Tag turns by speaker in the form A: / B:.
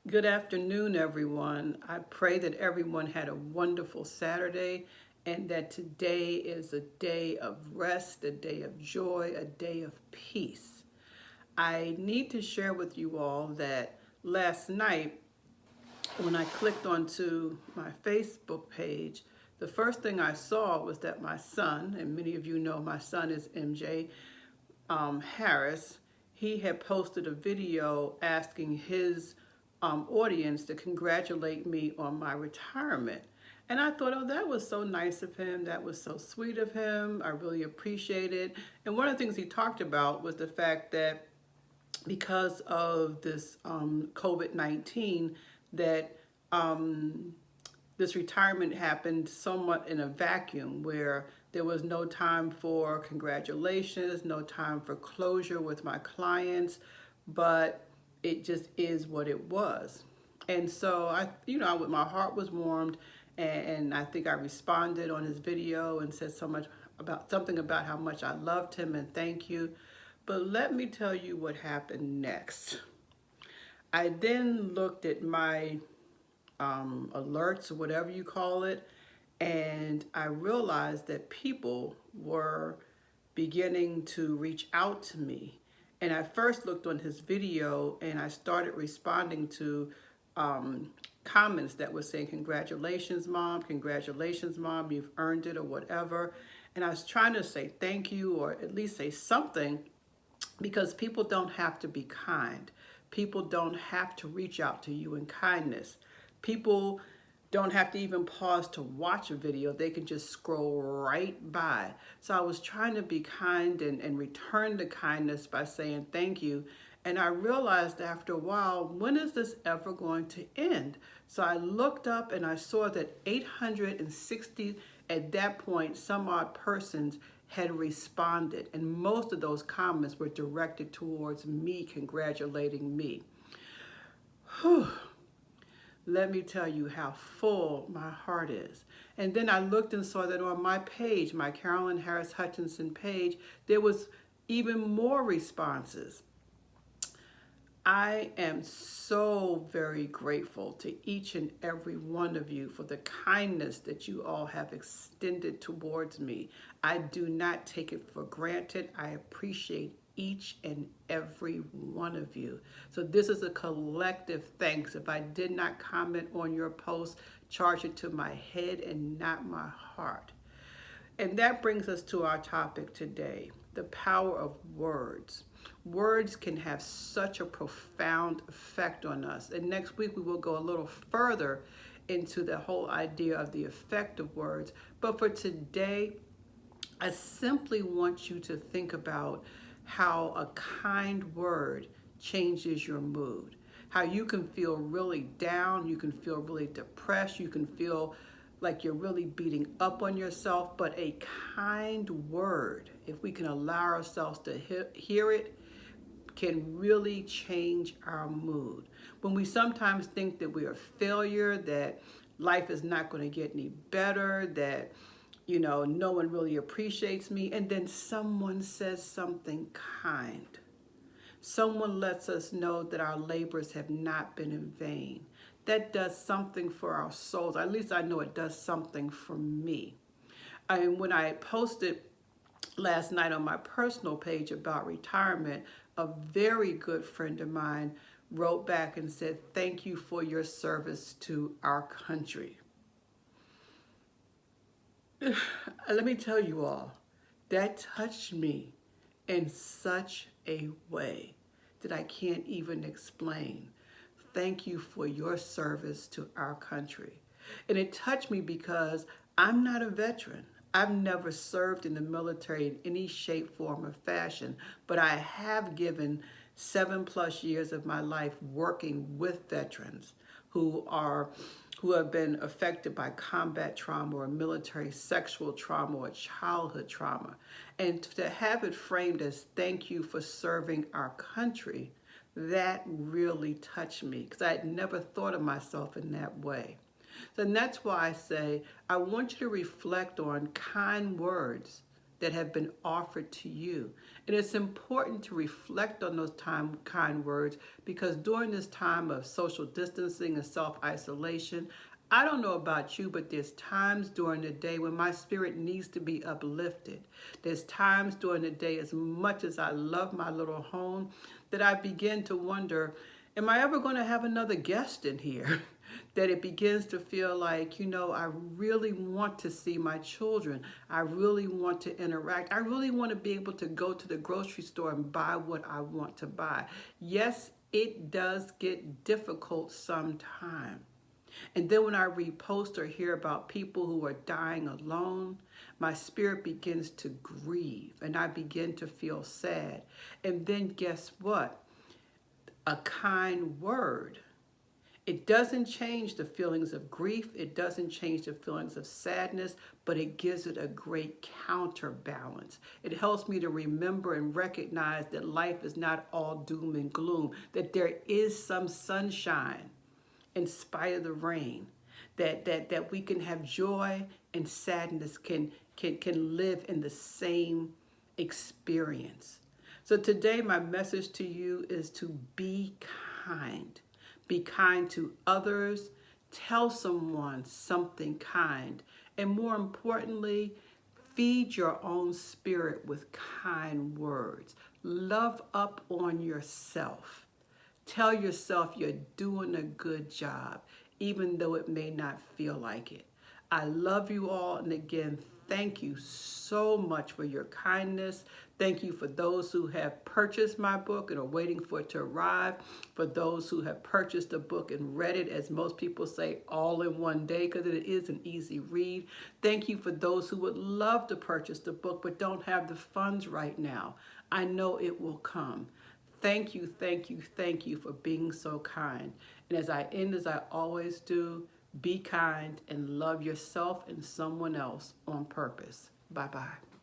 A: Good afternoon, everyone. I pray that everyone had a wonderful Saturday and that today is a day of rest, a day of joy, a day of peace. I need to share with you all that last night, when I clicked onto my Facebook page, the first thing I saw was that my son, and many of you know my son is MJ Harris, he had posted a video asking his audience to congratulate me on my retirement. And I thought, oh, that was so nice of him. That was so sweet of him. I really appreciate it. And one of the things he talked about was the fact that because of this COVID-19, that this retirement happened somewhat in a vacuum where there was no time for congratulations, no time for closure with my clients, but it just is what it was. And so my heart was warmed, and I think I responded on his video and said something about how much I loved him and thank you. But let me tell you what happened next. I then looked at my alerts or whatever you call it, and I realized that people were beginning to reach out to me. And I first looked on his video and I started responding to comments that were saying, congratulations, mom, you've earned it, or whatever. And I was trying to say thank you, or at least say something, because people don't have to be kind. People don't have to reach out to you in kindness. People don't have to even pause to watch a video. They can just scroll right by. So I was trying to be kind and return the kindness by saying thank you. And I realized after a while, when is this ever going to end? So I looked up and I saw that 860, at that point, some odd persons had responded. And most of those comments were directed towards me, congratulating me. Whew. Let me tell you how full my heart is. And then I looked and saw that on my page, my Carolyn Harris-Hutchinson page, there was even more responses. I am so very grateful to each and every one of you for the kindness that you all have extended towards me. I do not take it for granted. I appreciate each and every one of you. So this is a collective thanks. If I did not comment on your post, charge it to my head and not my heart. And that brings us to our topic today, the power of words. Words can have such a profound effect on us. And next week we will go a little further into the whole idea of the effect of words. But for today, I simply want you to think about how a kind word changes your mood. How you can feel really down, you can feel really depressed, you can feel like you're really beating up on yourself, but a kind word, if we can allow ourselves to hear it, can really change our mood. When we sometimes think that we are a failure, that life is not going to get any better, that no one really appreciates me, and then someone says something kind. Someone lets us know that our labors have not been in vain. That does something for our souls. At least I know it does something for me. And when I posted last night on my personal page about retirement, a very good friend of mine wrote back and said, thank you for your service to our country. Let me tell you all, that touched me in such a way that I can't even explain. Thank you for your service to our country. And it touched me because I'm not a veteran. I've never served in the military in any shape, form, or fashion, but I have given 7+ years of my life working with veterans who have been affected by combat trauma or military sexual trauma or childhood trauma. And to have it framed as thank you for serving our country, that really touched me because I had never thought of myself in that way. And that's why I say I want you to reflect on kind words that have been offered to you. And it's important to reflect on those kind words, because during this time of social distancing and self-isolation, I don't know about you, but there's times during the day when my spirit needs to be uplifted. There's times during the day, as much as I love my little home, that I begin to wonder, am I ever going to have another guest in here? That it begins to feel like, I really want to see my children. I really want to interact. I really want to be able to go to the grocery store and buy what I want to buy. Yes, it does get difficult sometimes. And then when I repost or hear about people who are dying alone, my spirit begins to grieve and I begin to feel sad. And then guess what? A kind word. It doesn't change the feelings of grief. It doesn't change the feelings of sadness, but it gives it a great counterbalance. It helps me to remember and recognize that life is not all doom and gloom, that there is some sunshine in spite of the rain, that we can have joy and sadness can live in the same experience. So today my message to you is to be kind. Be kind to others. Tell someone something kind. And more importantly, feed your own spirit with kind words. Love up on yourself. Tell yourself you're doing a good job, even though it may not feel like it. I love you all, and again, thank you so much for your kindness. Thank you for those who have purchased my book and are waiting for it to arrive. For those who have purchased the book and read it, as most people say, all in one day, because it is an easy read. Thank you for those who would love to purchase the book but don't have the funds right now. I know it will come. Thank you, thank you, thank you for being so kind. And as I end, as I always do, be kind and love yourself and someone else on purpose. Bye-bye.